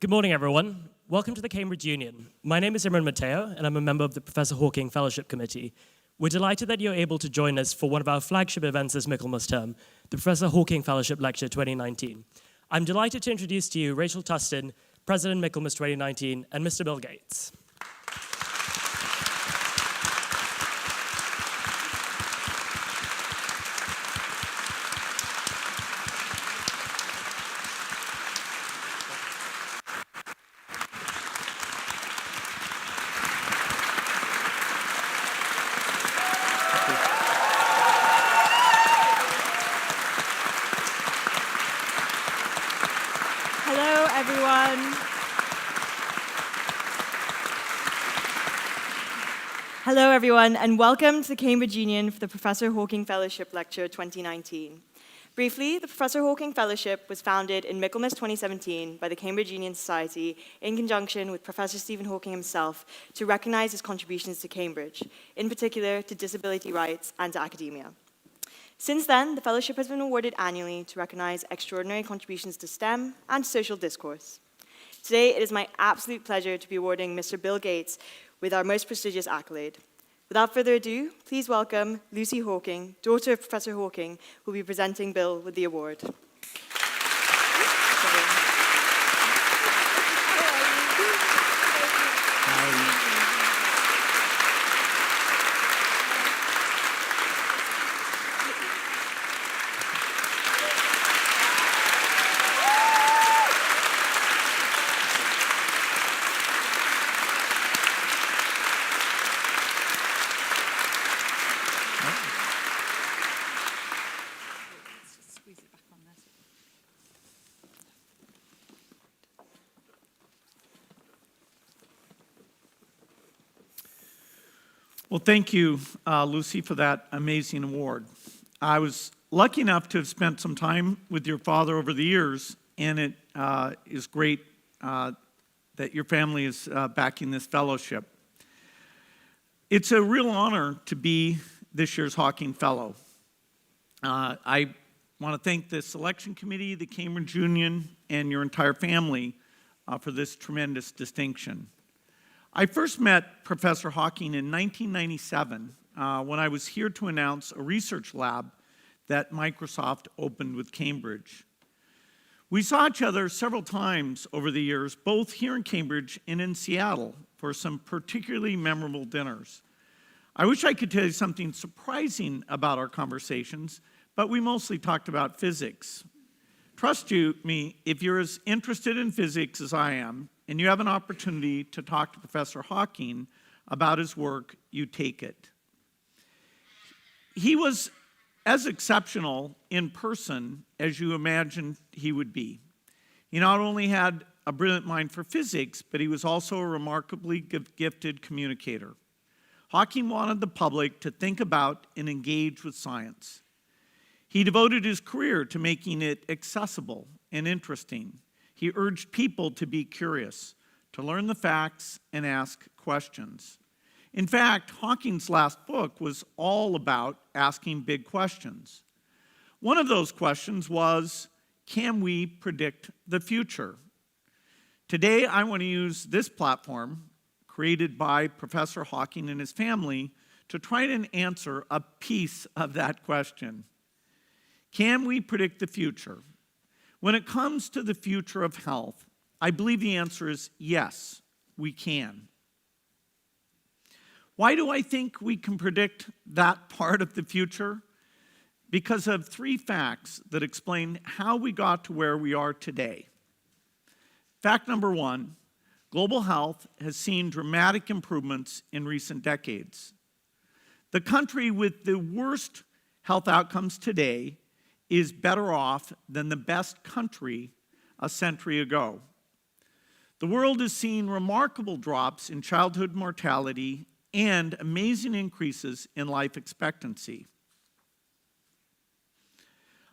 Good morning, everyone. Welcome to the Cambridge Union. My name is Imran Mateo, and I'm a member of the Professor Hawking Fellowship Committee. We're delighted that you're able to join us for one of our flagship events this Michaelmas term, the Professor Hawking Fellowship Lecture 2019. I'm delighted to introduce to you Rachel Tustin, President Michaelmas 2019, and Mr. Bill Gates. Hello, everyone. Hello, everyone, and welcome to the Cambridge Union for the Professor Hawking Fellowship Lecture 2019. Briefly, the Professor Hawking Fellowship was founded in Michaelmas 2017 by the Cambridge Union Society in conjunction with Professor Stephen Hawking himself to recognize his contributions to Cambridge, in particular to disability rights and to academia. Since then, the fellowship has been awarded annually to recognize extraordinary contributions to STEM and social discourse. Today, it is my absolute pleasure to be awarding Mr. Bill Gates with our most prestigious accolade. Without further ado, please welcome Lucy Hawking, daughter of Professor Hawking, who will be presenting Bill with the award. Well, thank you, Lucy, for that amazing award. I was lucky enough to have spent some time with your father over the years, and it is great that your family is backing this fellowship. It's a real honor to be this year's Hawking Fellow. I want to thank the selection committee, the Cambridge Union, and your entire family for this tremendous distinction. I first met Professor Hawking in 1997 when I was here to announce a research lab that Microsoft opened with Cambridge. We saw each other several times over the years, both here in Cambridge and in Seattle, for some particularly memorable dinners. I wish I could tell you something surprising about our conversations, but we mostly talked about physics. Trust me, if you're as interested in physics as I am, and you have an opportunity to talk to Professor Hawking about his work, you take it. He was as exceptional in person as you imagined he would be. He not only had a brilliant mind for physics, but he was also a remarkably gifted communicator. Hawking wanted the public to think about and engage with science. He devoted his career to making it accessible and interesting. He urged people to be curious, to learn the facts and ask questions. In fact, Hawking's last book was all about asking big questions. One of those questions was, can we predict the future? Today, I want to use this platform, created by Professor Hawking and his family, to try and answer a piece of that question. Can we predict the future? When it comes to the future of health, I believe the answer is yes, we can. Why do I think we can predict that part of the future? Because of three facts that explain how we got to where we are today. Fact number one, global health has seen dramatic improvements in recent decades. The country with the worst health outcomes today is better off than the best country a century ago. The world has seen remarkable drops in childhood mortality and amazing increases in life expectancy.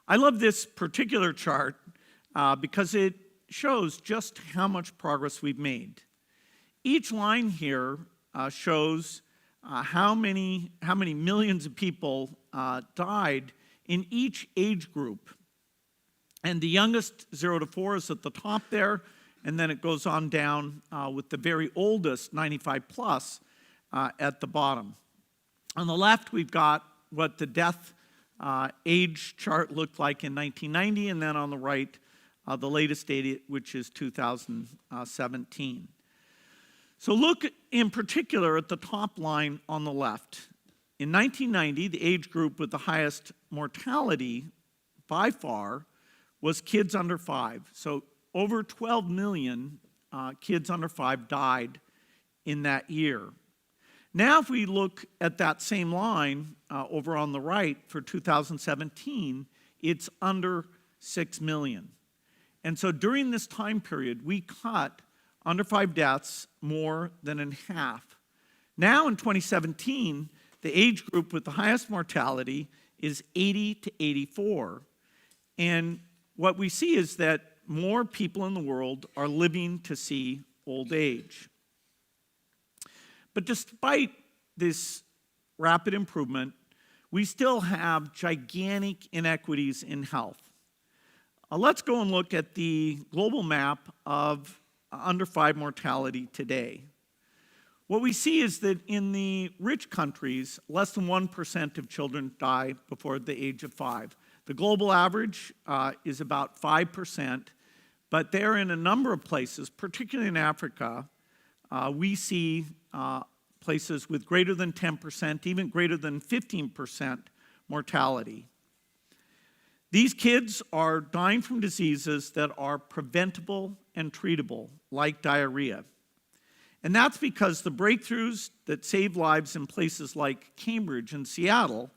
I love this particular chart because it shows just how much progress we've made. Each line here shows how many millions of people died in each age group. And the youngest, 0 to 4, is at the top there, and then it goes on down with the very oldest, 95 plus, at the bottom. On the left, we've got what the death age chart looked like in 1990, and then on the right, the latest data, which is 2017. So look in particular at the top line on the left. In 1990, the age group with the highest mortality by far was kids under 5. So over 12 million kids under 5 died in that year. Now if we look at that same line over on the right for 2017, it's under 6 million. And so during this time period, we cut under 5 deaths more than in half. Now in 2017, the age group with the highest mortality is 80 to 84. And what we see is that more people in the world are living to see old age. But despite this rapid improvement, we still have gigantic inequities in health. Let's go and look at the global map of under 5 mortality today. What we see is that in the rich countries, less than 1% of children die before the age of 5. The global average is about 5%, but there in a number of places, particularly in Africa, we see places with greater than 10%, even greater than 15% mortality. These kids are dying from diseases that are preventable and treatable, like diarrhea. And that's because the breakthroughs that save lives in places like Cambridge and Seattle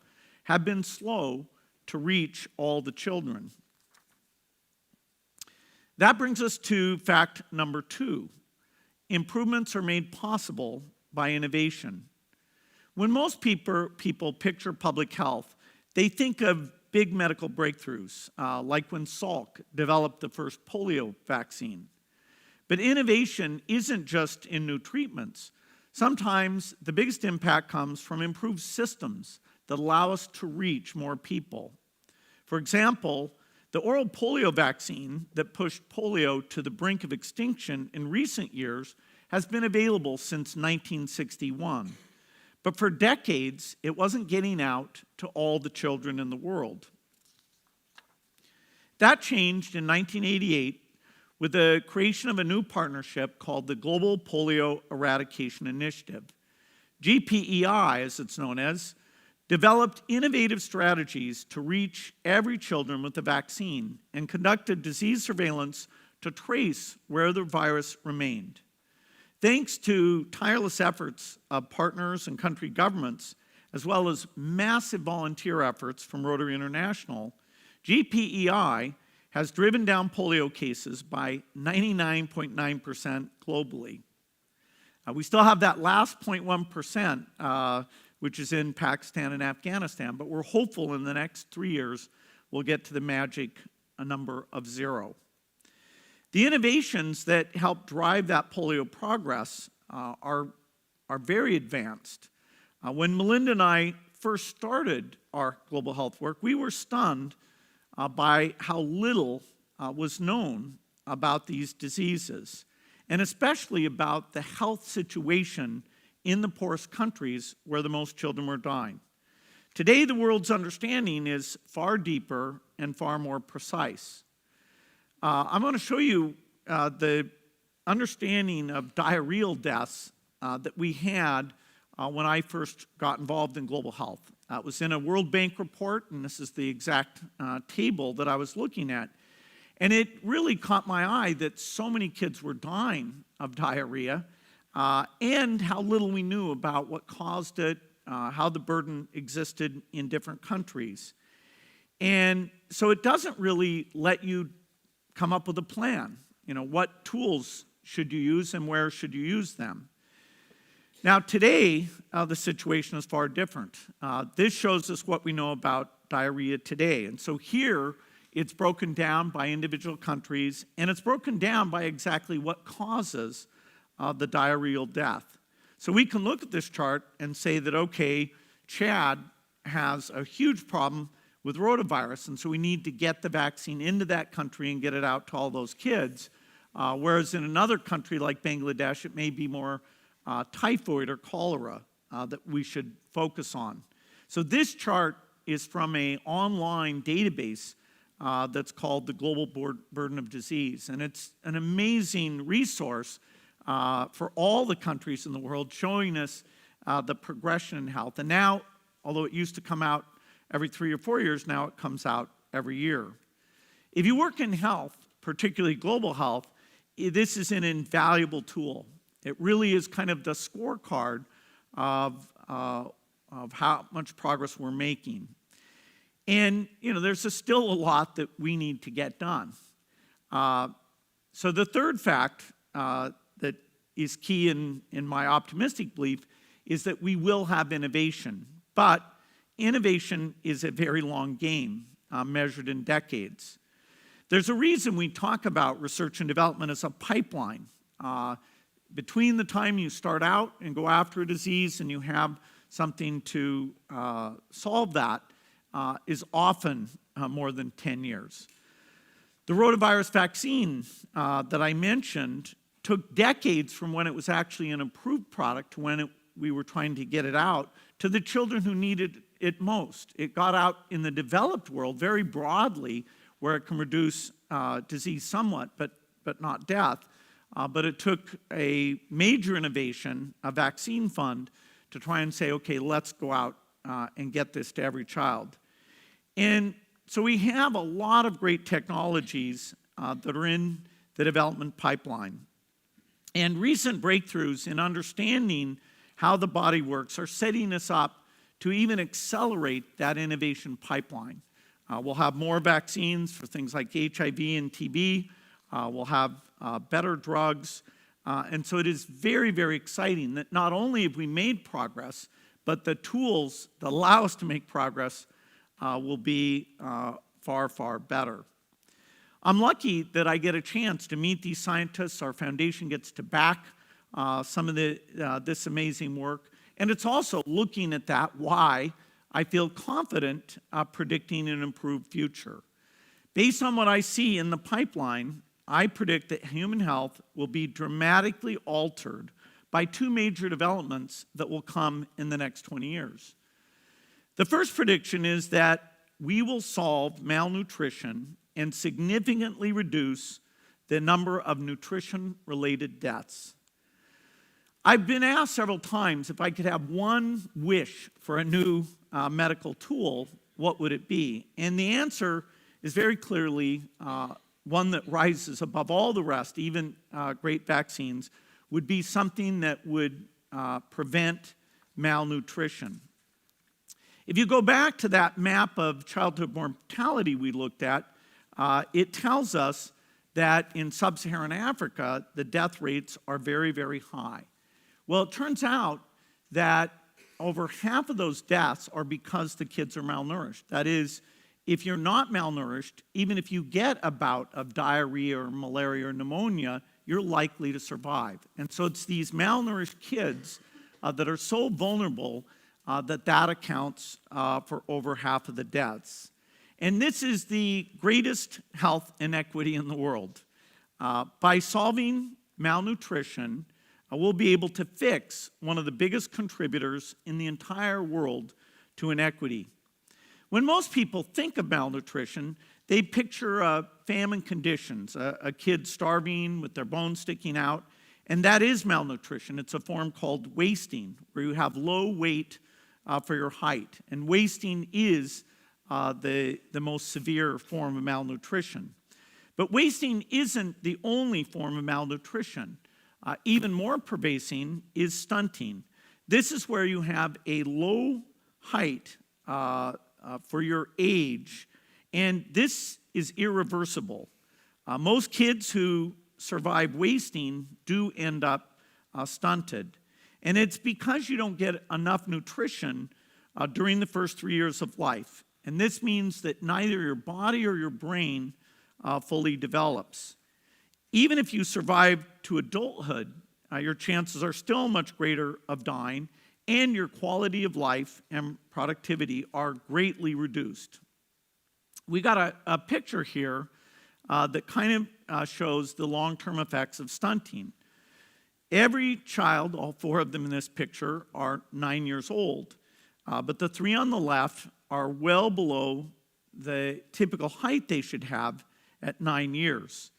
have been slow to reach all the children. That brings us to fact number 2. Improvements are made possible by innovation. When most people picture public health, they think of big medical breakthroughs, like when Salk developed the first polio vaccine. But innovation isn't just in new treatments. Sometimes the biggest impact comes from improved systems that allow us to reach more people. For example, the oral polio vaccine that pushed polio to the brink of extinction in recent years has been available since 1961. But for decades, it wasn't getting out to all the children in the world. That changed in 1988 with the creation of a new partnership called the Global Polio Eradication Initiative. GPEI, as it's known as, developed innovative strategies to reach every child with the vaccine and conducted disease surveillance to trace where the virus remained. Thanks to tireless efforts of partners and country governments, as well as massive volunteer efforts from Rotary International, GPEI has driven down polio cases by 99.9% globally. We still have that last 0.1%, which is in Pakistan and Afghanistan, but we're hopeful in the next 3 years we'll get to the magic number of 0. The innovations that help drive that polio progress are very advanced. When Melinda and I first started our global health work, we were stunned by how little was known about these diseases, and especially about the health situation in the poorest countries where the most children were dying. Today, the world's understanding is far deeper and far more precise. I'm going to show you the understanding of diarrheal deaths that we had when I first got involved in global health. It was in a World Bank report, and this is the exact table that I was looking at. And it really caught my eye that so many kids were dying of diarrhea and how little we knew about what caused it, how the burden existed in different countries. And so it doesn't really let you come up with a plan. You know, what tools should you use and where should you use them? Now today, the situation is far different. This shows us what we know about diarrhea today. And so here, it's broken down by individual countries, and it's broken down by exactly what causes the diarrheal death. So we can look at this chart and say that, okay, Chad has a huge problem with rotavirus, and so we need to get the vaccine into that country and get it out to all those kids. whereas in another country like Bangladesh, it may be more typhoid or cholera that we should focus on. So this chart is from an online database that's called the Global Burden of Disease, and it's an amazing resource for all the countries in the world, showing us the progression in health. And now, although it used to come out every 3 or 4 years, now it comes out every year. If you work in health, particularly global health, this is an invaluable tool. It really is kind of the scorecard of how much progress we're making. And, there's still a lot that we need to get done. So the third fact that is key in my optimistic belief is that we will have innovation. But innovation is a very long game, measured in decades. There's a reason we talk about research and development as a pipeline. Between the time you start out and go after a disease and you have something to solve that is often more than 10 years. The rotavirus vaccine that I mentioned took decades from when it was actually an approved product to when we were trying to get it out to the children who needed it most. It got out in the developed world very broadly, where it can reduce disease somewhat, but not death. But it took a major innovation, a vaccine fund, to try and say, okay, let's go out and get this to every child. And so we have a lot of great technologies that are in the development pipeline. And recent breakthroughs in understanding how the body works are setting us up to even accelerate that innovation pipeline. We'll have more vaccines for things like HIV and TB. We'll have better drugs. And so it is very, very exciting that not only have we made progress, but the tools that allow us to make progress will be far, far better. I'm lucky that I get a chance to meet these scientists. Our foundation gets to back some of this amazing work. And it's also looking at that why I feel confident predicting an improved future. Based on what I see in the pipeline, I predict that human health will be dramatically altered by two major developments that will come in the next 20 years. The first prediction is that we will solve malnutrition and significantly reduce the number of nutrition-related deaths. I've been asked several times if I could have one wish for a new medical tool, what would it be? And the answer is very clearly one that rises above all the rest, even great vaccines, would be something that would prevent malnutrition. If you go back to that map of childhood mortality we looked at, it tells us that in sub-Saharan Africa, the death rates are very, very high. Well, it turns out that over half of those deaths are because the kids are malnourished. That is, if you're not malnourished, even if you get a bout of diarrhea or malaria or pneumonia, you're likely to survive. And so it's these malnourished kids that are so vulnerable that accounts for over half of the deaths. And this is the greatest health inequity in the world. By solving malnutrition, we'll be able to fix one of the biggest contributors in the entire world to inequity. When most people think of malnutrition, they picture famine conditions, a kid starving with their bones sticking out, and that is malnutrition. It's a form called wasting, where you have low weight for your height. And wasting is the most severe form of malnutrition. But wasting isn't the only form of malnutrition. Even more pervasive is stunting. This is where you have a low height for your age, and this is irreversible. Most kids who survive wasting do end up stunted. And it's because you don't get enough nutrition during the first 3 years of life. And this means that neither your body or your brain fully develops. Even if you survive to adulthood, your chances are still much greater of dying, and your quality of life and productivity are greatly reduced. We got a picture here that kind shows the long-term effects of stunting. Every child, all 4 of them in this picture, are 9 years old, but the 3 on the left are well below the typical height they should have at 9 years.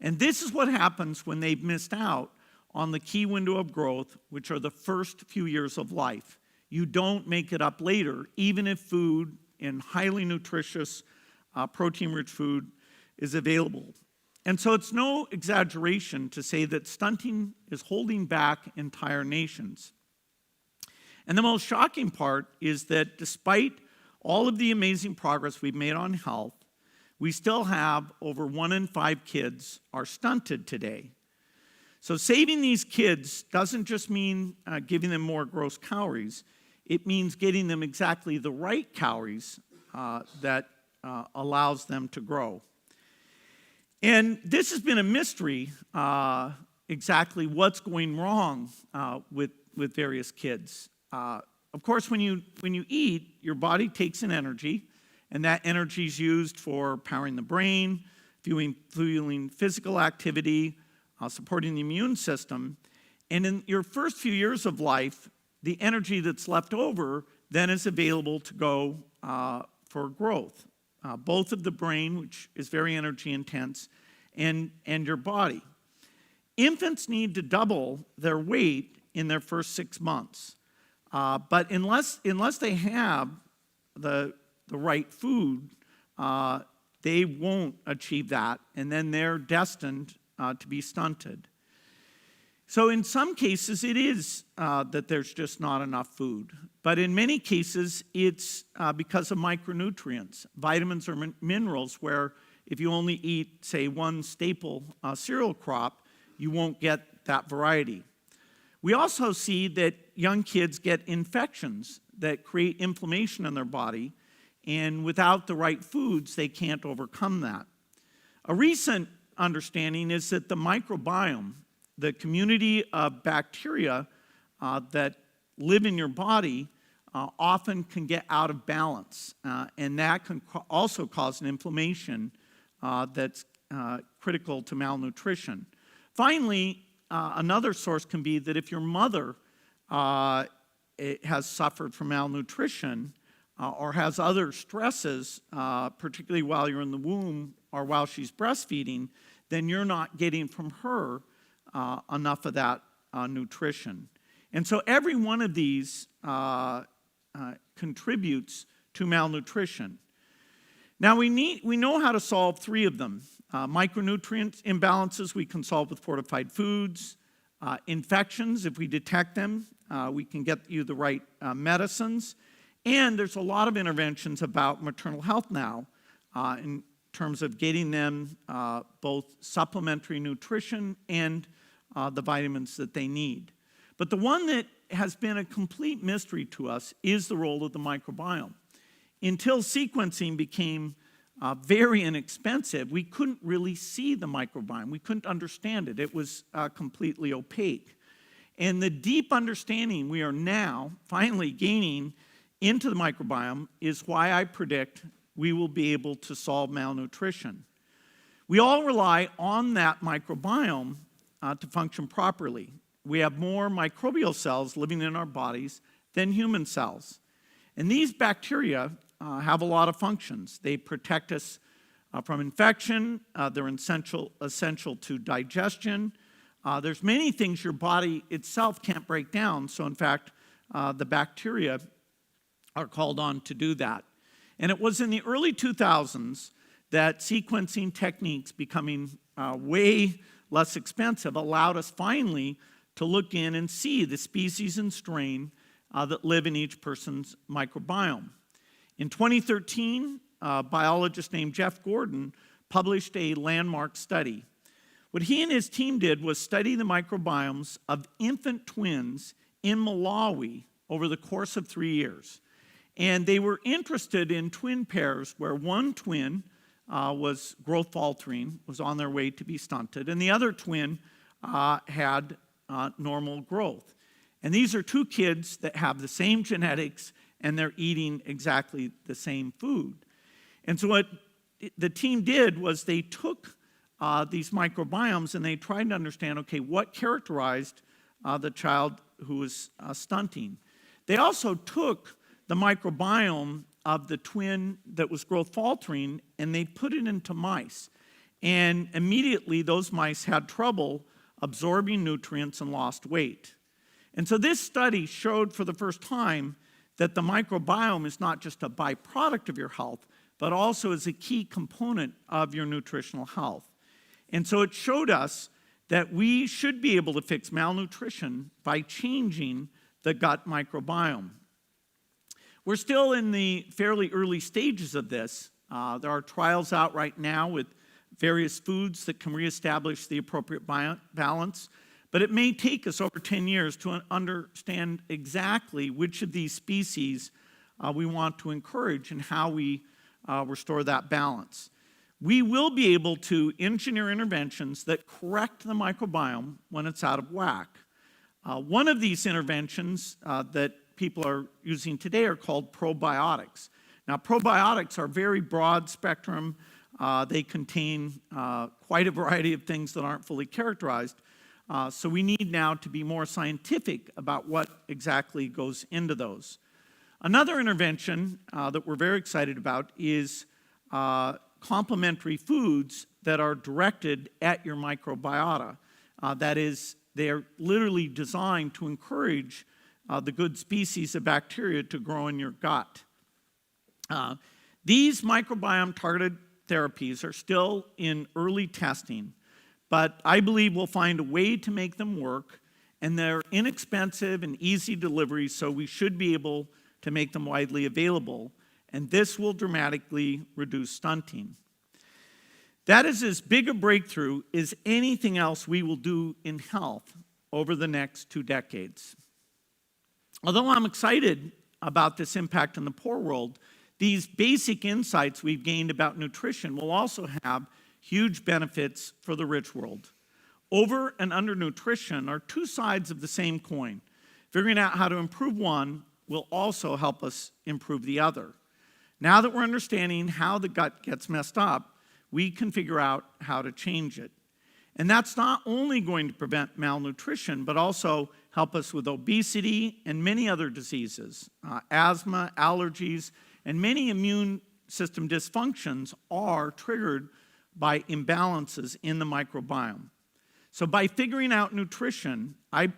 And this is what happens when they've missed out on the key window of growth, which are the first few years of life. You don't make it up later, even if food and highly nutritious, protein-rich food is available. And so it's no exaggeration to say that stunting is holding back entire nations. And the most shocking part is that despite all of the amazing progress we've made on health, we still have over 1 in 5 kids are stunted today. So saving these kids doesn't just mean giving them more gross calories. It means getting them exactly the right calories that allows them to grow. And this has been a mystery, exactly what's going wrong with various kids. Of course, when you eat, your body takes in energy, and that energy is used for powering the brain, fueling physical activity, supporting the immune system. And in your first few years of life, the energy that's left over then is available to go for growth, both of the brain, which is very energy intense, and your body. Infants need to double their weight in their first 6 months. But unless they have the right food, they won't achieve that, and then they're destined to be stunted. So in some cases, it is that there's just not enough food. But in many cases, it's because of micronutrients, vitamins or minerals, where if you only eat, say, one staple cereal crop, you won't get that variety. We also see that young kids get infections that create inflammation in their body, and without the right foods, they can't overcome that. A recent understanding is that the microbiome, the community of bacteria that live in your body, often can get out of balance, and that can also cause an inflammation that's critical to malnutrition. Finally, another source can be that if your mother has suffered from malnutrition or has other stresses, particularly while you're in the womb or while she's breastfeeding, then you're not getting from her enough of that nutrition. And so every one of these contributes to malnutrition. Now we know how to solve 3 of them. Micronutrient imbalances we can solve with fortified foods. Infections, if we detect them, we can get you the right medicines. And there's a lot of interventions about maternal health now in terms of getting them both supplementary nutrition and the vitamins that they need. But the one that has been a complete mystery to us is the role of the microbiome. Until sequencing became very inexpensive, we couldn't really see the microbiome. We couldn't understand it. It was completely opaque. And the deep understanding we are now finally gaining into the microbiome is why I predict we will be able to solve malnutrition. We all rely on that microbiome to function properly. We have more microbial cells living in our bodies than human cells. And these bacteria have a lot of functions. They protect us from infection. They're essential to digestion. There's many things your body itself can't break down. So in fact, the bacteria are called on to do that. And it was in the early 2000s that sequencing techniques becoming way less expensive allowed us finally to look in and see the species and strain that live in each person's microbiome. In 2013, a biologist named Jeff Gordon published a landmark study. What he and his team did was study the microbiomes of infant twins in Malawi over the course of 3 years. And they were interested in twin pairs where one twin was growth faltering, was on their way to be stunted, and the other twin had normal growth. And these are 2 kids that have the same genetics, and they're eating exactly the same food. And so what the team did was they took these microbiomes, and they tried to understand, okay, what characterized the child who was stunting. They also took the microbiome of the twin that was growth faltering, and they put it into mice. And immediately, those mice had trouble absorbing nutrients and lost weight. And so this study showed for the first time that the microbiome is not just a byproduct of your health, but also is a key component of your nutritional health. And so it showed us that we should be able to fix malnutrition by changing the gut microbiome. We're still in the fairly early stages of this. There are trials out right now with various foods that can reestablish the appropriate balance, but it may take us over 10 years to understand exactly which of these species we want to encourage and how we restore that balance. We will be able to engineer interventions that correct the microbiome when it's out of whack. One of these interventions that people are using today are called probiotics. Now, probiotics are very broad spectrum. They contain quite a variety of things that aren't fully characterized. So we need now to be more scientific about what exactly goes into those. Another intervention that we're very excited about is complementary foods that are directed at your microbiota. That is, they're literally designed to encourage the good species of bacteria to grow in your gut. These microbiome-targeted therapies are still in early testing, but I believe we'll find a way to make them work, and they're inexpensive and easy delivery, so we should be able to make them widely available, and this will dramatically reduce stunting. That is as big a breakthrough as anything else we will do in health over the next 2 decades. Although I'm excited about this impact in the poor world, these basic insights we've gained about nutrition will also have huge benefits for the rich world. Over and undernutrition are 2 sides of the same coin. Figuring out how to improve one will also help us improve the other. Now that we're understanding how the gut gets messed up, we can figure out how to change it. And that's not only going to prevent malnutrition, but also help us with obesity and many other diseases. Asthma, allergies, and many immune system dysfunctions are triggered by imbalances in the microbiome. So by figuring out nutrition,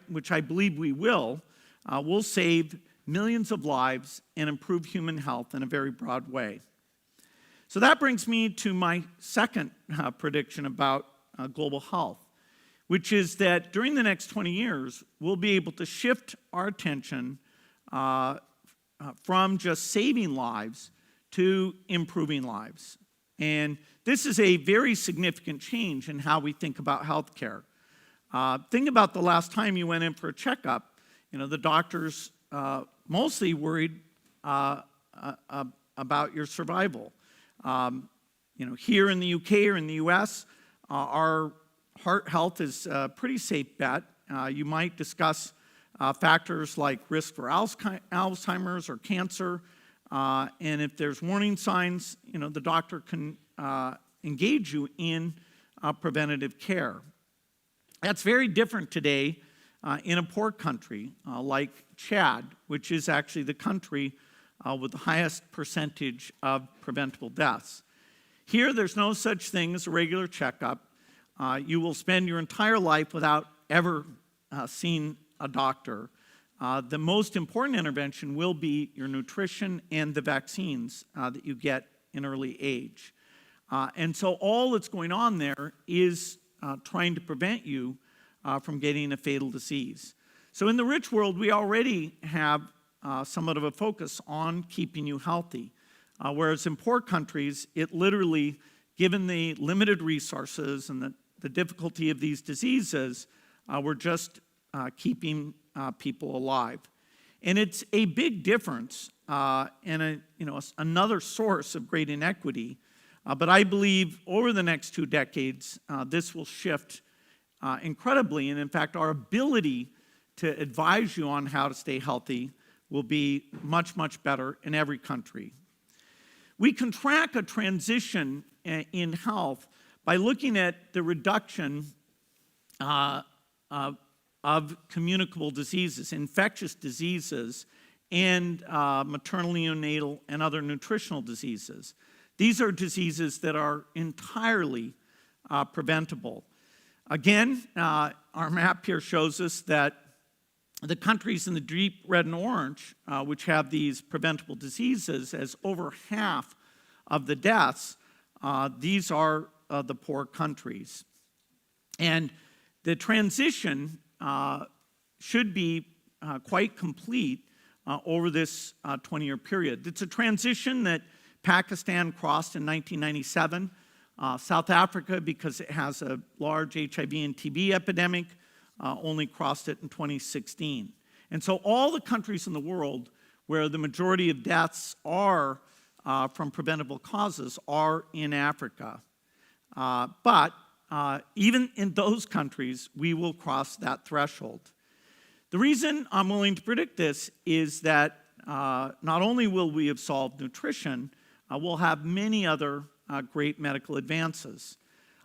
which I believe we will, we'll save millions of lives and improve human health in a very broad way. So that brings me to my second prediction about global health, which is that during the next 20 years, we'll be able to shift our attention from just saving lives to improving lives. And this is a very significant change in how we think about healthcare. Think about the last time you went in for a checkup. The doctors mostly worried about your survival. Here in the UK or in the US, our heart health is a pretty safe bet. You might discuss factors like risk for Alzheimer's or cancer, and if there's warning signs, the doctor can engage you in preventative care. That's very different today in a poor country like Chad, which is actually the country with the highest percentage of preventable deaths. Here, there's no such thing as a regular checkup. You will spend your entire life without ever seeing a doctor. The most important intervention will be your nutrition and the vaccines that you get in early age. And so all that's going on there is trying to prevent you from getting a fatal disease. So in the rich world, we already have somewhat of a focus on keeping you healthy. Whereas in poor countries, it literally, given the limited resources and the difficulty of these diseases, we're just keeping people alive. And it's a big difference and another source of great inequity. But I believe over the next 2 decades, this will shift incredibly. And in fact, our ability to advise you on how to stay healthy will be much, much better in every country. We can track a transition in health by looking at the reduction of communicable diseases, infectious diseases, and maternal neonatal and other nutritional diseases. These are diseases that are entirely preventable. Again, our map here shows us that the countries in the deep red and orange, which have these preventable diseases, as over half of the deaths, these are the poor countries. And the transition should be quite complete over this 20-year period. It's a transition that Pakistan crossed in 1997. South Africa, because it has a large HIV and TB epidemic, only crossed it in 2016. And so all the countries in the world where the majority of deaths are from preventable causes are in Africa. But even in those countries, we will cross that threshold. The reason I'm willing to predict this is that not only will we have solved nutrition, we'll have many other great medical advances.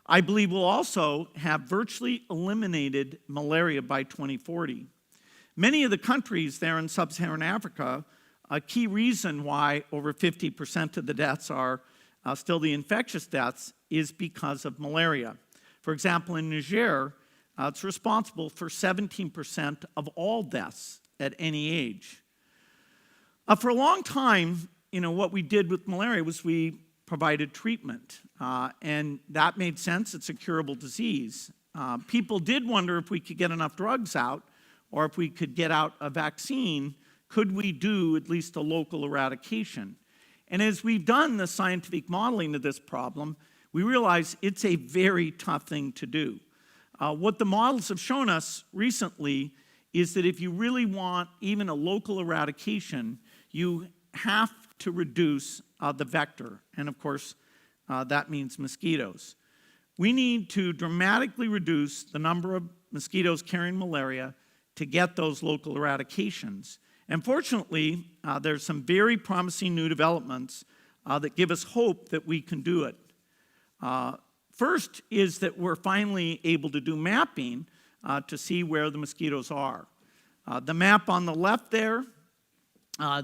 I believe we'll also have virtually eliminated malaria by 2040. Many of the countries there in sub-Saharan Africa, a key reason why over 50% of the deaths are still the infectious deaths is because of malaria. For example, in Niger, it's responsible for 17% of all deaths at any age. For a long time, what we did with malaria was we provided treatment, and that made sense. It's a curable disease. People did wonder if we could get enough drugs out, or if we could get out a vaccine, could we do at least a local eradication? And as we've done the scientific modeling of this problem, we realize it's a very tough thing to do. What the models have shown us recently is that if you really want even a local eradication, you have to reduce the vector. And of course, that means mosquitoes. We need to dramatically reduce the number of mosquitoes carrying malaria to get those local eradications. And fortunately, there's some very promising new developments that give us hope that we can do it. First is that we're finally able to do mapping to see where the mosquitoes are. The map on the left there,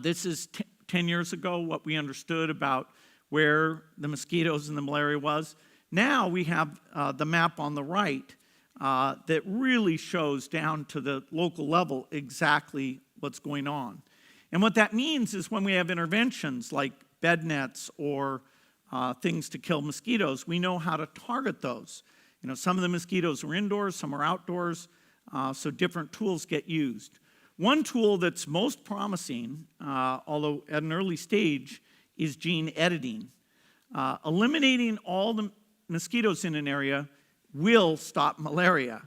this is 10 years ago, what we understood about where the mosquitoes and the malaria was. Now we have the map on the right that really shows down to the local level exactly what's going on. And what that means is when we have interventions like bed nets or things to kill mosquitoes, we know how to target those. Some of the mosquitoes are indoors, some are outdoors, so different tools get used. One tool that's most promising, although at an early stage, is gene editing. Eliminating all the mosquitoes in an area will stop malaria.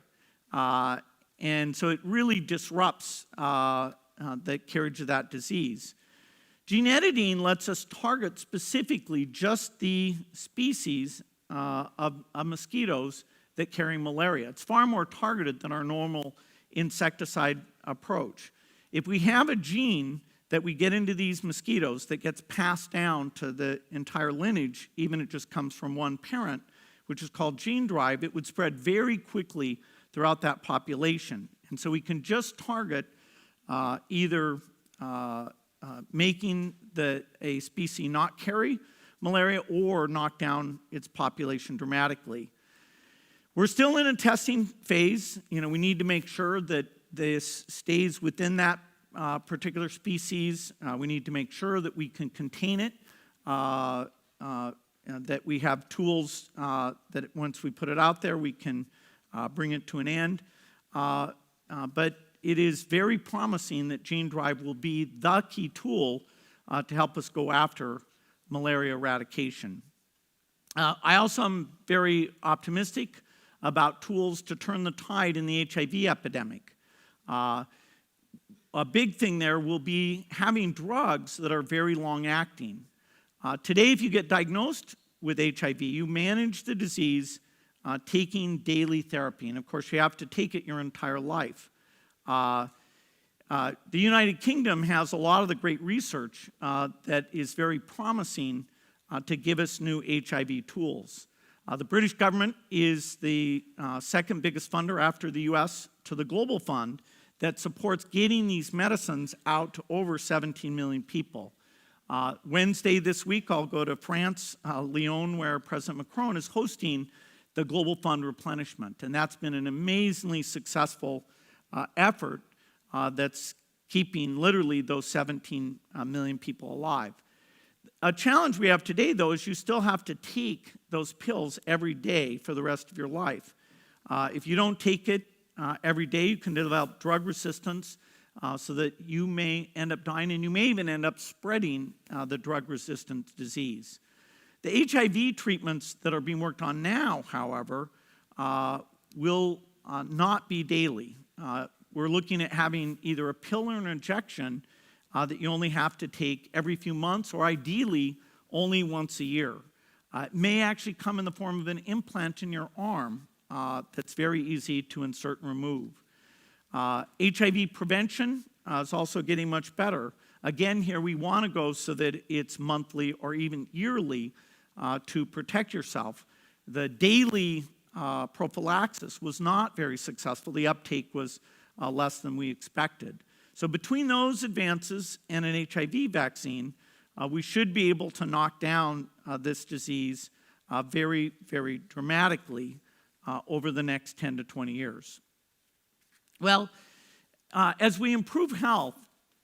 And so it really disrupts the carriage of that disease. Gene editing lets us target specifically just the species of mosquitoes that carry malaria. It's far more targeted than our normal insecticide approach. If we have a gene that we get into these mosquitoes that gets passed down to the entire lineage, even if it just comes from one parent, which is called gene drive, it would spread very quickly throughout that population. And so we can just target either making a species not carry malaria or knock down its population dramatically. We're still in a testing phase. We need to make sure that this stays within that particular species. We need to make sure that we can contain it, that we have tools that once we put it out there, we can bring it to an end. But it is very promising that gene drive will be the key tool to help us go after malaria eradication. I also am very optimistic about tools to turn the tide in the HIV epidemic. A big thing there will be having drugs that are very long-acting. Today, if you get diagnosed with HIV, you manage the disease taking daily therapy. And of course, you have to take it your entire life. The United Kingdom has a lot of the great research that is very promising to give us new HIV tools. The British government is the second biggest funder after the US to the Global Fund that supports getting these medicines out to over 17 million people. Wednesday this week, I'll go to France, Lyon, where President Macron is hosting the Global Fund replenishment. And that's been an amazingly successful effort that's keeping literally those 17 million people alive. A challenge we have today, though, is you still have to take those pills every day for the rest of your life. If you don't take it every day, you can develop drug resistance so that you may end up dying, and you may even end up spreading the drug-resistant disease. The HIV treatments that are being worked on now, however, will not be daily. We're looking at having either a pill or an injection that you only have to take every few months, or ideally only once a year. It may actually come in the form of an implant in your arm that's very easy to insert and remove. HIV prevention is also getting much better. Again, here we want to go so that it's monthly or even yearly to protect yourself. The daily prophylaxis was not very successful. The uptake was less than we expected. So between those advances and an HIV vaccine, we should be able to knock down this disease very, very dramatically over the next 10 to 20 years. Well, as we improve health,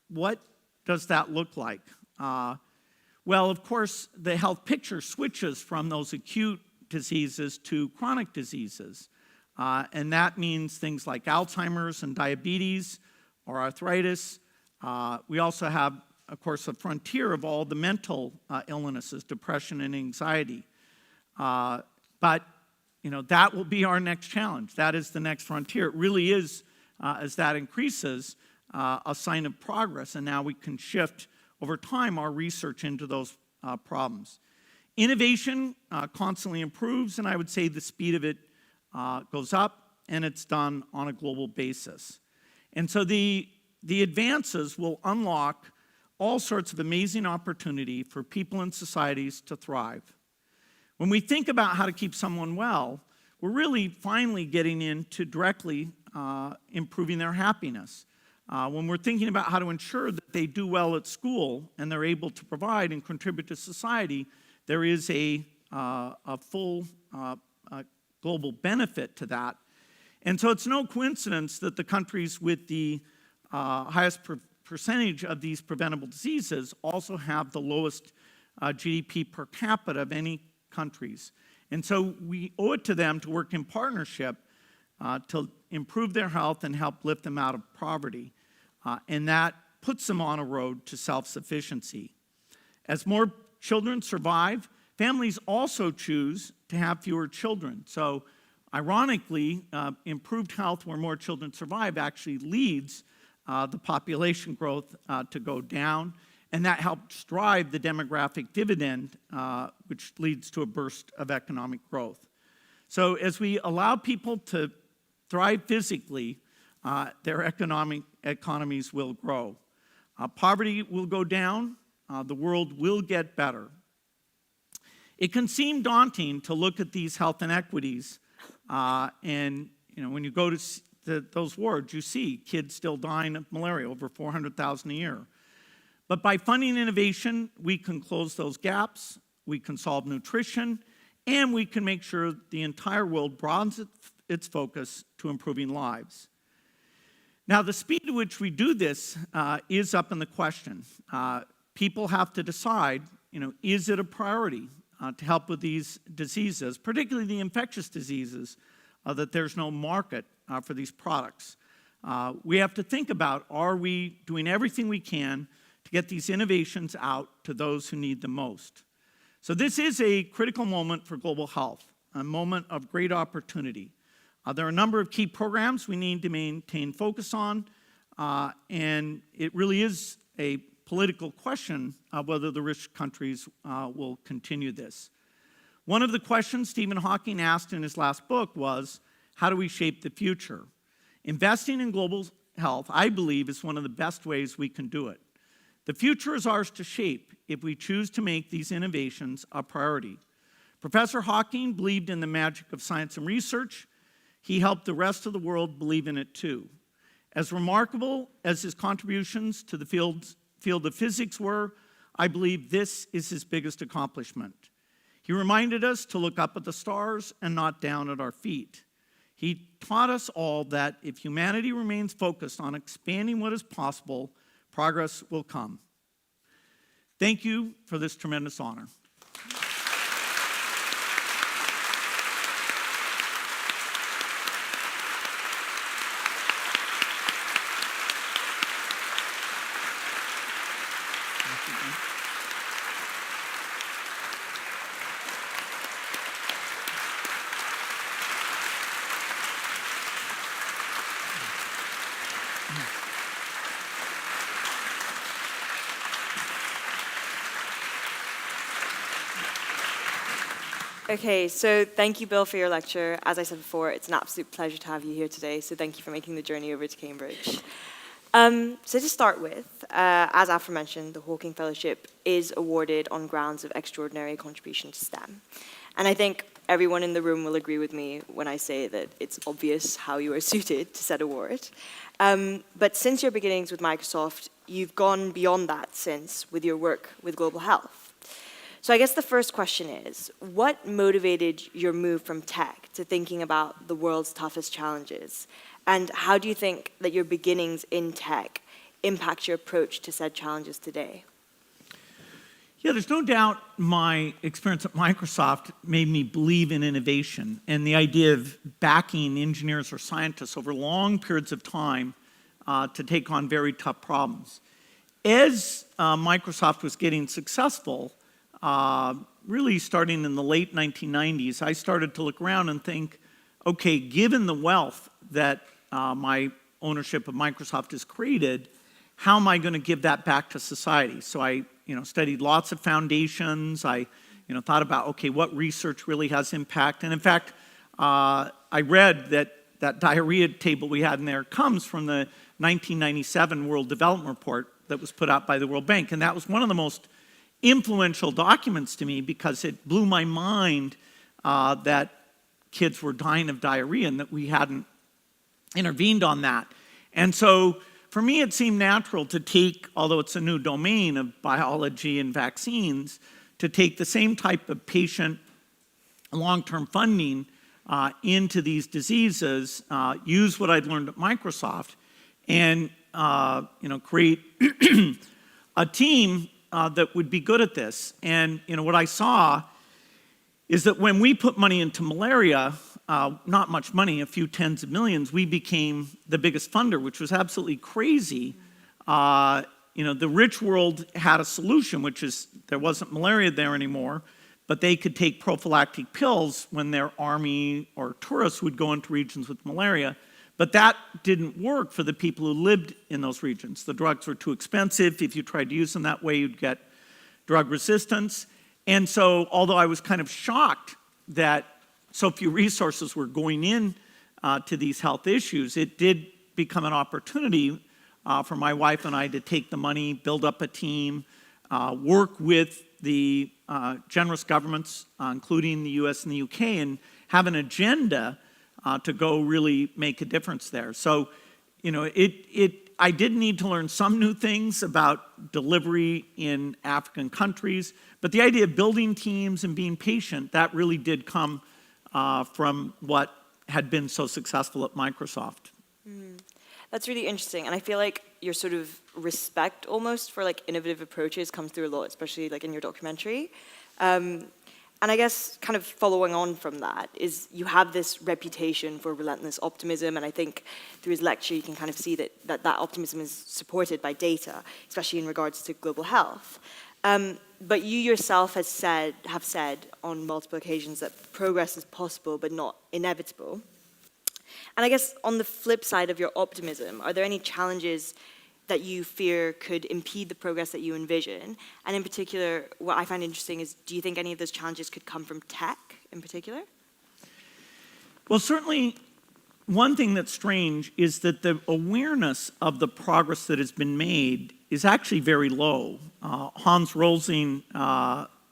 what does that look like? Well, of course, the health picture switches from those acute diseases to chronic diseases. And that means things like Alzheimer's and diabetes or arthritis. We also have, of course, a frontier of all the mental illnesses, depression and anxiety. But, that will be our next challenge. That is the next frontier. It really is, as that increases, a sign of progress. And now we can shift over time our research into those problems. Innovation constantly improves, and I would say the speed of it goes up, and it's done on a global basis. And so the advances will unlock all sorts of amazing opportunity for people and societies to thrive. When we think about how to keep someone well, we're really finally getting into directly improving their happiness. When we're thinking about how to ensure that they do well at school and they're able to provide and contribute to society, there is a full global benefit to that. And so it's no coincidence that the countries with the highest percentage of these preventable diseases also have the lowest GDP per capita of any countries. And so we owe it to them to work in partnership to improve their health and help lift them out of poverty. And that puts them on a road to self-sufficiency. As more children survive, families also choose to have fewer children. So ironically, improved health where more children survive actually leads the population growth to go down, and that helps drive the demographic dividend, which leads to a burst of economic growth. So as we allow people to thrive physically, their economies will grow. Poverty will go down. The world will get better. It can seem daunting to look at these health inequities, and when you go to those wards, you see kids still dying of malaria, over 400,000 a year. But by funding innovation, we can close those gaps, we can solve nutrition, and we can make sure the entire world broadens its focus to improving lives. Now, the speed at which we do this is up in the question. People have to decide, is it a priority to help with these diseases, particularly the infectious diseases, that there's no market for these products. We have to think about, are we doing everything we can to get these innovations out to those who need them most? So this is a critical moment for global health, a moment of great opportunity. There are a number of key programs we need to maintain focus on, and it really is a political question whether the rich countries will continue this. One of the questions Stephen Hawking asked in his last book was, how do we shape the future? Investing in global health, I believe, is one of the best ways we can do it. The future is ours to shape if we choose to make these innovations a priority. Professor Hawking believed in the magic of science and research. He helped the rest of the world believe in it too. As remarkable as his contributions to the field of physics were, I believe this is his biggest accomplishment. He reminded us to look up at the stars and not down at our feet. He taught us all that if humanity remains focused on expanding what is possible, progress will come. Thank you for this tremendous honor. Okay, so thank you, Bill, for your lecture. As I said before, it's an absolute pleasure to have you here today, so thank you for making the journey over to Cambridge. So to start with, as aforementioned, the Hawking Fellowship is awarded on grounds of extraordinary contribution to STEM. And I think everyone in the room will agree with me when I say that it's obvious how you are suited to said award. But since your beginnings with Microsoft, you've gone beyond that since with your work with global health. So I guess the first question is, what motivated your move from tech to thinking about the world's toughest challenges? And how do you think that your beginnings in tech impact your approach to said challenges today? Yeah, there's no doubt my experience at Microsoft made me believe in innovation and the idea of backing engineers or scientists over long periods of time to take on very tough problems. As Microsoft was getting successful, really starting in the late 1990s, I started to look around and think, okay, given the wealth that my ownership of Microsoft has created, how am I going to give that back to society? So I studied lots of foundations. I thought about, okay, what research really has impact? And in fact, I read that diarrhea table we had in there comes from the 1997 World Development Report that was put out by the World Bank. And that was one of the most influential documents to me because it blew my mind that kids were dying of diarrhea and that we hadn't intervened on that. And so for me, it seemed natural to take, although it's a new domain of biology and vaccines, to take the same type of patient long-term funding into these diseases, use what I'd learned at Microsoft, and create a team that would be good at this. And what I saw is that when we put money into malaria, not much money, a few tens of millions, we became the biggest funder, which was absolutely crazy. The rich world had a solution, which is there wasn't malaria there anymore, but they could take prophylactic pills when their army or tourists would go into regions with malaria. But that didn't work for the people who lived in those regions. The drugs were too expensive. If you tried to use them that way, you'd get drug resistance. And so, although I was kind of shocked that so few resources were going in to these health issues, it did become an opportunity for my wife and I to take the money, build up a team, work with the generous governments, including the US and the UK, and have an agenda to go really make a difference there. So, I did need to learn some new things about delivery in African countries, but the idea of building teams and being patient, that really did come from what had been so successful at Microsoft. That's really interesting, and I feel like your sort of respect almost for innovative approaches comes through a lot, especially in your documentary. And I guess kind of following on from that is you have this reputation for relentless optimism, and I think through his lecture you can kind of see that optimism is supported by data, especially in regards to global health. But you yourself have said on multiple occasions that progress is possible but not inevitable. And I guess on the flip side of your optimism, are there any challenges that you fear could impede the progress that you envision? And in particular, what I find interesting is, do you think any of those challenges could come from tech in particular? Well, certainly one thing that's strange is that the awareness of the progress that has been made is actually very low. Hans Rosling,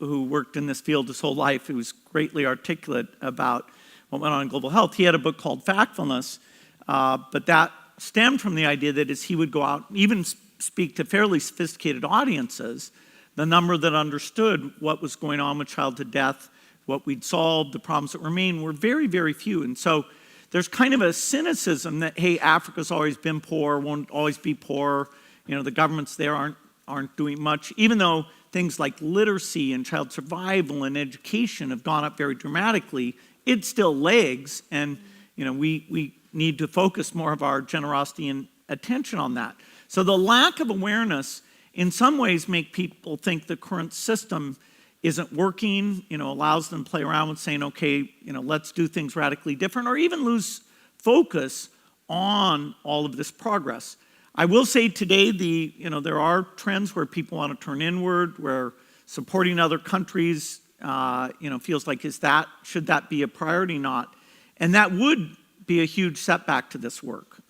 who worked in this field his whole life, who was greatly articulate about what went on in global health. He had a book called Factfulness, but that stemmed from the idea that as he would go out, even speak to fairly sophisticated audiences, the number that understood what was going on with childhood death, what we'd solved, the problems that remain, were very, very few. And so there's kind of a cynicism that, hey, Africa's always been poor, won't always be poor. You know, the governments there aren't doing much, even though things like literacy and child survival and education have gone up very dramatically. It still lags, and you know, we need to focus more of our generosity and attention on that. So the lack of awareness in some ways make people think the current system isn't working, you know, allows them to play around with saying, okay, you know, let's do things radically different, or even lose focus on all of this progress. I will say today, there are trends where people want to turn inward, where supporting other countries, feels like, should that be a priority or not? And that would be a huge setback to this work.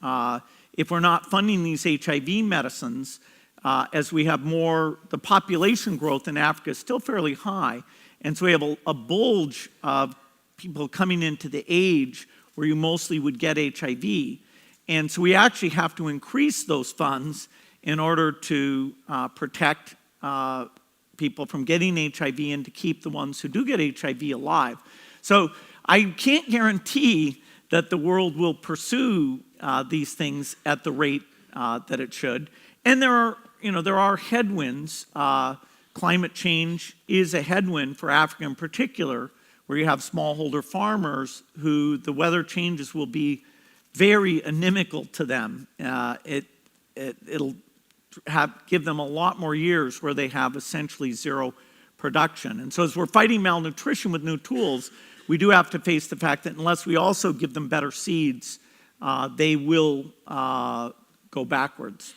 If we're not funding these HIV medicines, as we have more, the population growth in Africa is still fairly high. And so we have a bulge of people coming into the age where you mostly would get HIV. And so we actually have to increase those funds in order to protect people from getting HIV and to keep the ones who do get HIV alive. So I can't guarantee that the world will pursue these things at the rate that it should. And there are headwinds. Climate change is a headwind for Africa in particular, where you have smallholder farmers who the weather changes will be very inimical to them. It'll give them a lot more years where they have essentially zero production. And so as we're fighting malnutrition with new tools, we do have to face the fact that unless we also give them better seeds, they will go backwards.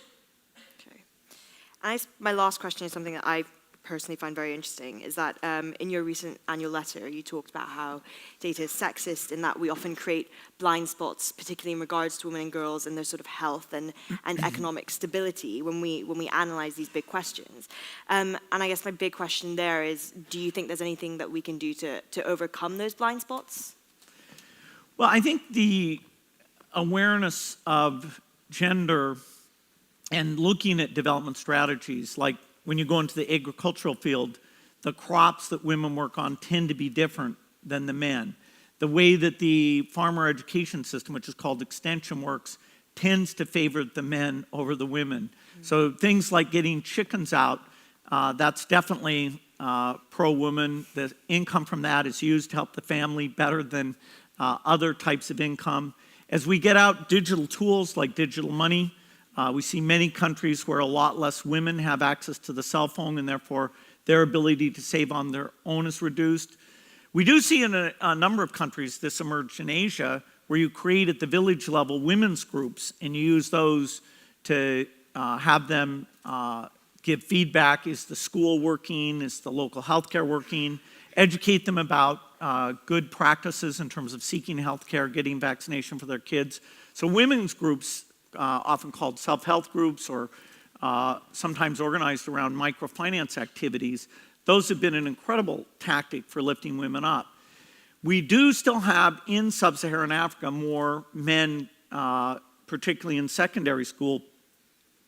Okay. My last question is something that I personally find very interesting, is that in your recent annual letter, you talked about how data is sexist in that we often create blind spots, particularly in regards to women and girls and their sort of health and economic stability when we analyze these big questions. And I guess my big question there is, do you think there's anything that we can do to overcome those blind spots? Well, I think the awareness of gender and looking at development strategies, like when you go into the agricultural field, the crops that women work on tend to be different than the men. The way that the farmer education system, which is called extension, works tends to favor the men over the women. Mm-hmm. So things like getting chickens out, that's definitely pro-woman. The income from that is used to help the family better than other types of income. As we get out digital tools like digital money, we see many countries where a lot less women have access to the cell phone, and therefore their ability to save on their own is reduced. We do see in a number of countries, this emerged in Asia, where you create at the village level women's groups, and you use those to have them give feedback. Is the school working? Is the local healthcare working? Educate them about good practices in terms of seeking healthcare, getting vaccination for their kids. So women's groups, often called self-help groups or sometimes organized around microfinance activities, those have been an incredible tactic for lifting women up. We do still have in sub-Saharan Africa more men, particularly in secondary school,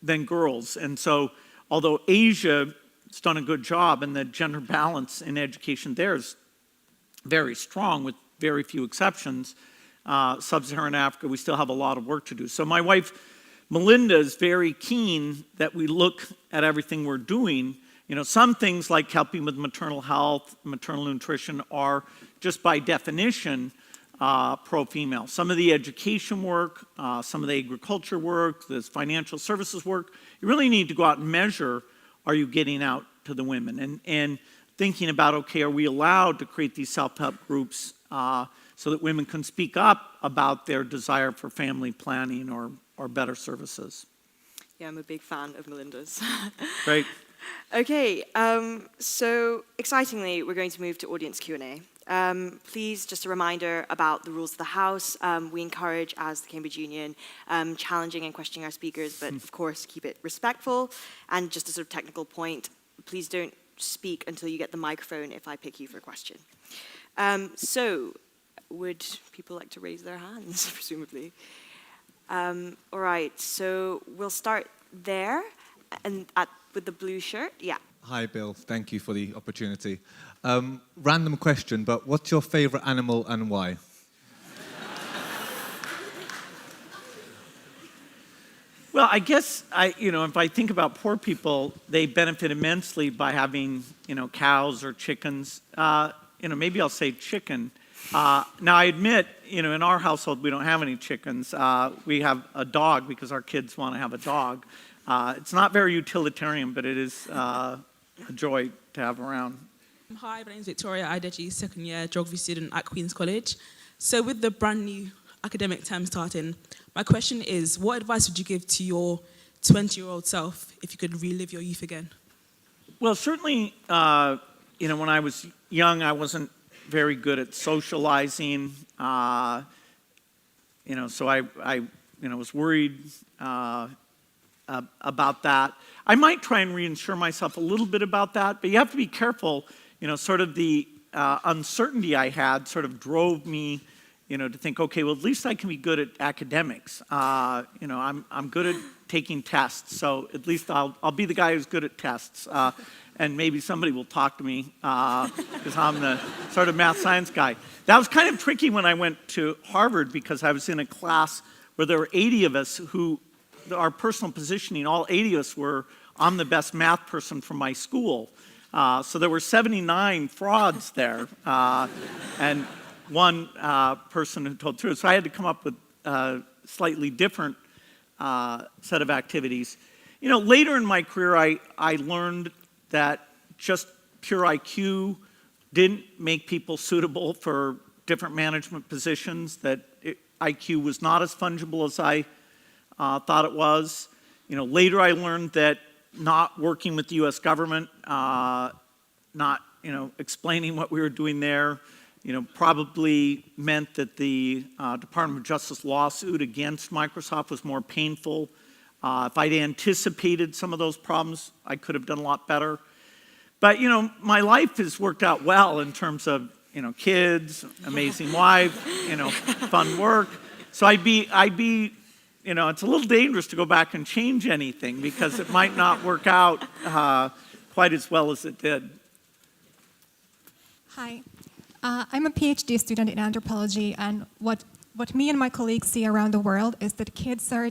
than girls. And so although Asia has done a good job and the gender balance in education there is very strong with very few exceptions, sub-Saharan Africa, we still have a lot of work to do. So my wife, Melinda, is very keen that we look at everything we're doing. You know, some things like helping with maternal health, maternal nutrition are just by definition pro-female. Some of the education work, some of the agriculture work, the financial services work, you really need to go out and measure, are you getting out to the women? And thinking about, okay, are we allowed to create these self-help groups so that women can speak up about their desire for family planning or better services? Yeah, I'm a big fan of Melinda's. Great. Okay, so excitingly, we're going to move to audience Q&A. Please, just a reminder about the rules of the House. We encourage, as the Cambridge Union, challenging and questioning our speakers, but of course, keep it respectful. And just a sort of technical point, please don't speak until you get the microphone if I pick you for a question. So, would people like to raise their hands, presumably? All right, so we'll start there, and with the blue shirt, yeah. Hi, Bill. Thank you for the opportunity. Random question, but what's your favorite animal and why? Well, I guess if I think about poor people, they benefit immensely by having, cows or chickens. Maybe I'll say chicken. Now, I admit, in our household, we don't have any chickens. We have a dog because our kids want to have a dog. It's not very utilitarian, but it is a joy to have around. Hi, my name is Victoria Ideji, second year geography student at Queen's College. So with the brand new academic term starting, my question is, what advice would you give to your 20-year-old self if you could relive your youth again? Well, certainly, when I was young, I wasn't very good at socializing. So I was worried about that. I might try and reassure myself a little bit about that, but you have to be careful. Sort of the uncertainty I had sort of drove me, to think, okay, well, at least I can be good at academics. I'm good at taking tests, so at least I'll be the guy who's good at tests. And maybe somebody will talk to me because I'm the sort of math science guy. That was kind of tricky when I went to Harvard because I was in a class where there were 80 of us who, our personal positioning, all 80 of us were, I'm the best math person from my school. So there were 79 frauds there, and one person who told the truth. So I had to come up with a slightly different set of activities. Later in my career, I learned that just pure IQ didn't make people suitable for different management positions, that IQ was not as fungible as I thought it was. Later I learned that not working with the U.S. government, not explaining what we were doing there, probably meant that the Department of Justice lawsuit against Microsoft was more painful. If I'd anticipated some of those problems, I could have done a lot better. But, my life has worked out well in terms of, kids, amazing wife, fun work. So I'd be, it's a little dangerous to go back and change anything because it might not work out quite as well as it did. Hi. I'm a PhD student in anthropology, and what me and my colleagues see around the world is that kids are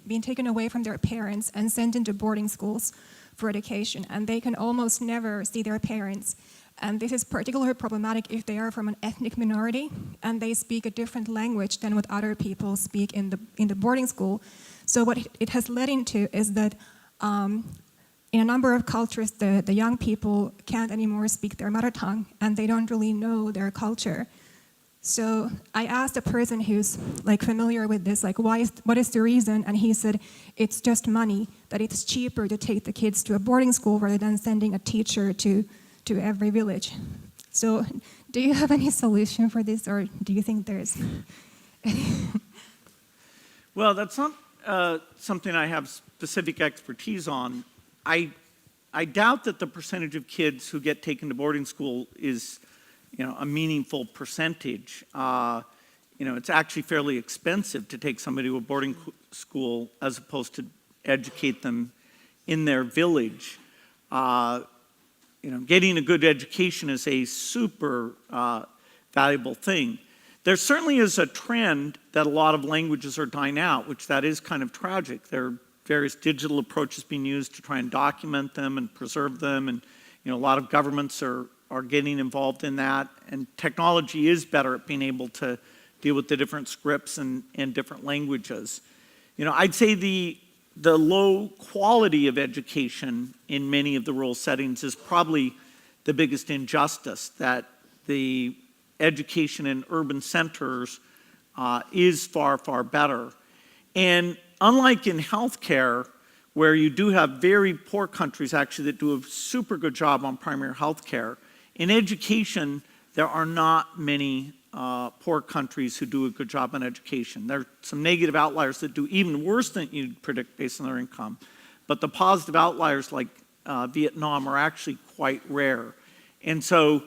being taken away from their parents and sent into boarding schools for education, and they can almost never see their parents. And this is particularly problematic if they are from an ethnic minority and they speak a different language than what other people speak in the boarding school. So what it has led into is that in a number of cultures, the young people can't anymore speak their mother tongue, and they don't really know their culture. So I asked a person who's familiar with this, what is the reason? And he said, it's just money, that it's cheaper to take the kids to a boarding school rather than sending a teacher to every village. So do you have any solution for this, or do you think there's any? Well, that's not something I have specific expertise on. I doubt that the percentage of kids who get taken to boarding school is, a meaningful percentage. It's actually fairly expensive to take somebody to a boarding school as opposed to educate them in their village. Getting a good education is a super valuable thing. There certainly is a trend that a lot of languages are dying out, which that is kind of tragic. There are various digital approaches being used to try and document them and preserve them, and a lot of governments are getting involved in that, and technology is better at being able to deal with the different scripts and different languages. I'd say the low quality of education in many of the rural settings is probably the biggest injustice, that the education in urban centers is far, far better. And unlike in healthcare, where you do have very poor countries actually that do a super good job on primary healthcare, in education, there are not many poor countries who do a good job on education. There are some negative outliers that do even worse than you'd predict based on their income. But the positive outliers like Vietnam are actually quite rare. And so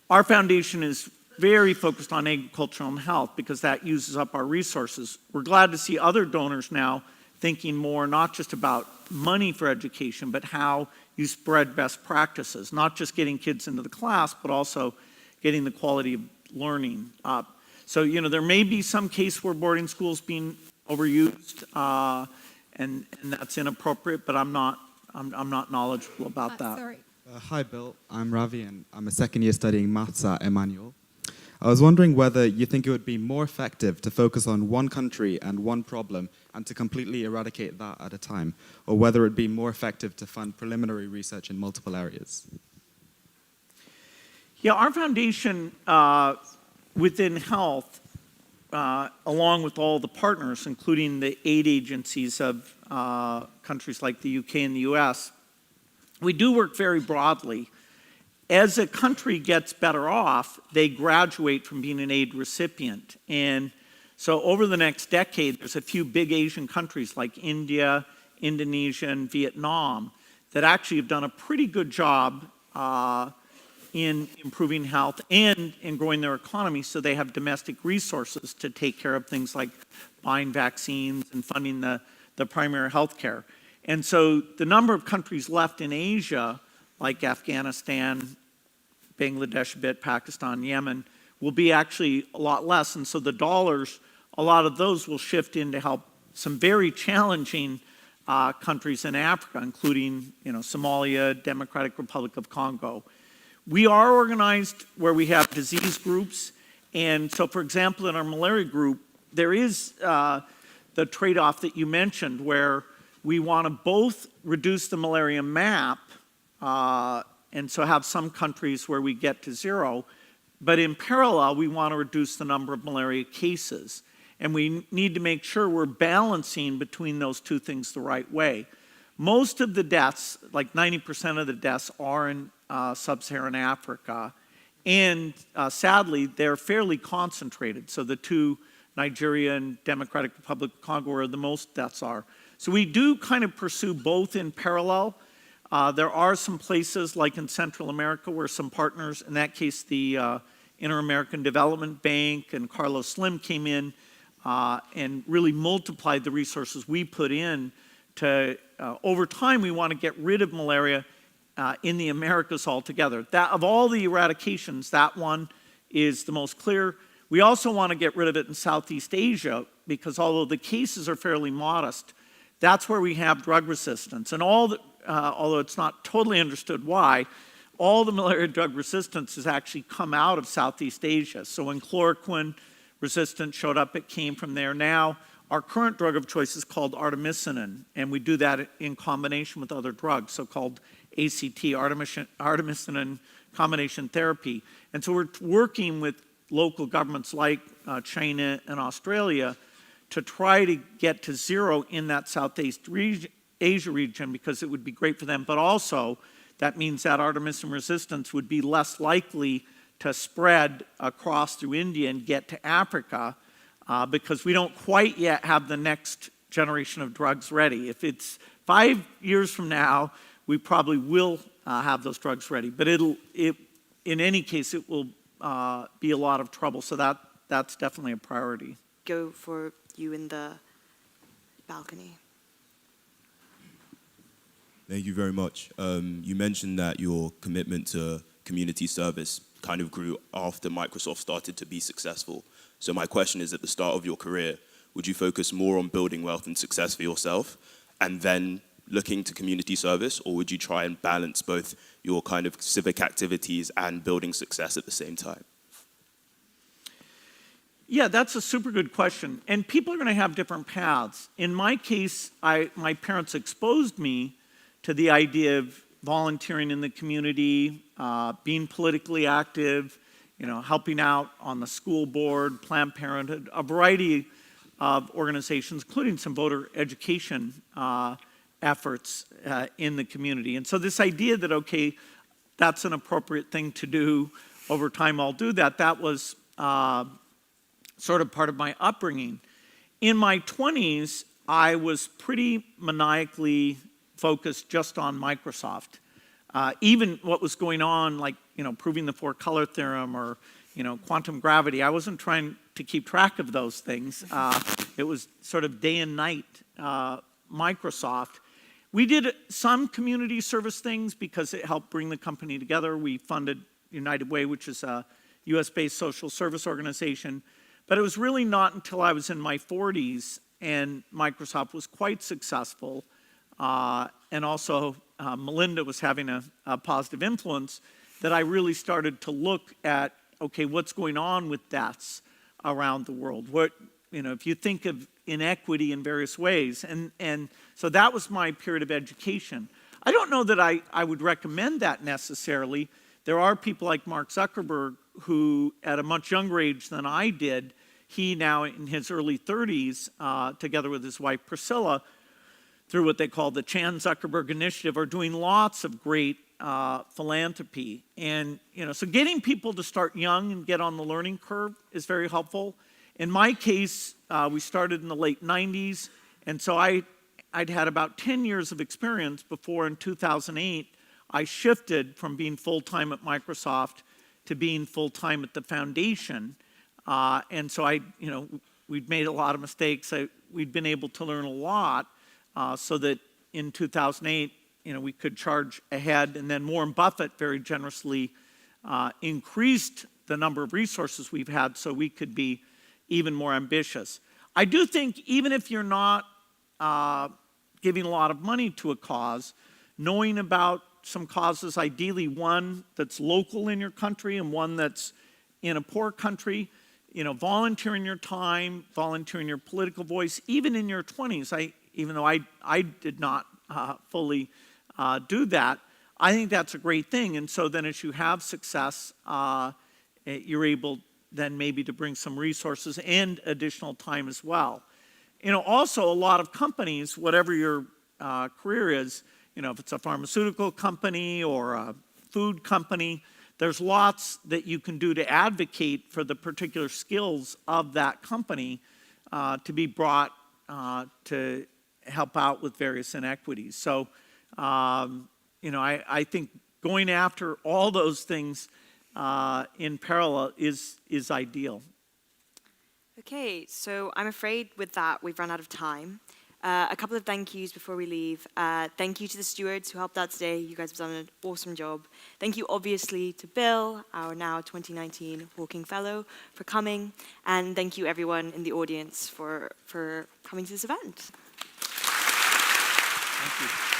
our foundation is very focused on agriculture and health because that uses up our resources. We're glad to see other donors now thinking more not just about money for education, but how you spread best practices, not just getting kids into the class, but also getting the quality of learning up. So, there may be some case where boarding schools being overused, and that's inappropriate, but I'm not knowledgeable about that. Sorry. Hi, Bill. I'm Ravi, and I'm a second year studying maths at Emmanuel. I was wondering whether you think it would be more effective to focus on one country and one problem and to completely eradicate that at a time, or whether it would be more effective to fund preliminary research in multiple areas. Yeah, our foundation within health, along with all the partners, including the aid agencies of countries like the UK and the US, we do work very broadly. As a country gets better off, they graduate from being an aid recipient. And so over the next decade, there's a few big Asian countries like India, Indonesia, and Vietnam that actually have done a pretty good job in improving health and in growing their economy, so they have domestic resources to take care of things like buying vaccines and funding the primary health care. And so the number of countries left in Asia, like Afghanistan, Bangladesh a bit, Pakistan, Yemen, will be actually a lot less. And so the dollars, a lot of those will shift in to help some very challenging countries in Africa, including Somalia, Democratic Republic of Congo. We are organized where we have disease groups. And so, for example, in our malaria group, there is the trade-off that you mentioned where we want to both reduce the malaria map and so have some countries where we get to zero, but in parallel, we want to reduce the number of malaria cases. And we need to make sure we're balancing between those two things the right way. Most of the deaths, like 90% of the deaths, are in sub-Saharan Africa. And sadly, they're fairly concentrated. So the two, Nigeria and Democratic Republic of Congo, where the most deaths are. So we do kind of pursue both in parallel. There are some places like in Central America where some partners, in that case the Inter-American Development Bank and Carlos Slim came in and really multiplied the resources we put in to, over time we want to get rid of malaria in the Americas altogether. That, of all the eradications, that one is the most clear. We also want to get rid of it in Southeast Asia because although the cases are fairly modest, that's where we have drug resistance. And although it's not totally understood why, all the malaria drug resistance has actually come out of Southeast Asia. So when chloroquine resistance showed up, it came from there. Now, our current drug of choice is called artemisinin, and we do that in combination with other drugs, so-called ACT, artemisinin combination therapy. And so we're working with local governments like China and Australia to try to get to zero in that Southeast Asia region because it would be great for them, but also that means that artemisinin resistance would be less likely to spread across through India and get to Africa because we don't quite yet have the next generation of drugs ready. If it's 5 years from now, we probably will have those drugs ready, but in any case, it will be a lot of trouble, so that's definitely a priority. Go for you in the balcony. Thank you very much. You mentioned that your commitment to community service kind of grew after Microsoft started to be successful. So my question is, at the start of your career, would you focus more on building wealth and success for yourself and then looking to community service, or would you try and balance both your kind of civic activities and building success at the same time? Yeah, that's a super good question. And people are going to have different paths. In my case, my parents exposed me to the idea of volunteering in the community, being politically active, helping out on the school board, Planned Parenthood, a variety of organizations, including some voter education efforts in the community. And so this idea that, okay, that's an appropriate thing to do, over time I'll do that, that was sort of part of my upbringing. In my 20s, I was pretty maniacally focused just on Microsoft. Even what was going on, like, proving the four-color theorem or, quantum gravity, I wasn't trying to keep track of those things. It was sort of day and night Microsoft. We did some community service things because it helped bring the company together. We funded United Way, which is a US-based social service organization. But it was really not until I was in my 40s and Microsoft was quite successful, and also Melinda was having a positive influence, that I really started to look at, okay, what's going on with deaths around the world? If you think of inequity in various ways, and so that was my period of education. I don't know that I would recommend that necessarily. There are people like Mark Zuckerberg who, at a much younger age than I did, he now in his early 30s, together with his wife Priscilla, through what they call the Chan Zuckerberg Initiative, are doing lots of great philanthropy. And, so getting people to start young and get on the learning curve is very helpful. In my case, we started in the late 90s, and so I'd had about 10 years of experience before in 2008, I shifted from being full-time at Microsoft to being full-time at the foundation. And so we'd made a lot of mistakes. We'd been able to learn a lot so that in 2008, we could charge ahead. And then Warren Buffett very generously increased the number of resources we've had so we could be even more ambitious. I do think even if you're not giving a lot of money to a cause, knowing about some causes, ideally one that's local in your country and one that's in a poor country, volunteering your time, volunteering your political voice, even in your 20s, even though I did not fully do that, I think that's a great thing. And so then as you have success, you're able then maybe to bring some resources and additional time as well. Also a lot of companies, whatever your career is, if it's a pharmaceutical company or a food company, there's lots that you can do to advocate for the particular skills of that company to be brought to help out with various inequities. So, I think going after all those things in parallel is ideal. Okay, so I'm afraid with that we've run out of time. A couple of thank yous before we leave. Thank you to the stewards who helped out today. You guys have done an awesome job. Thank you obviously to Bill, our now 2019 Hawking Fellow, for coming. And thank you everyone in the audience for coming to this event. Thank you.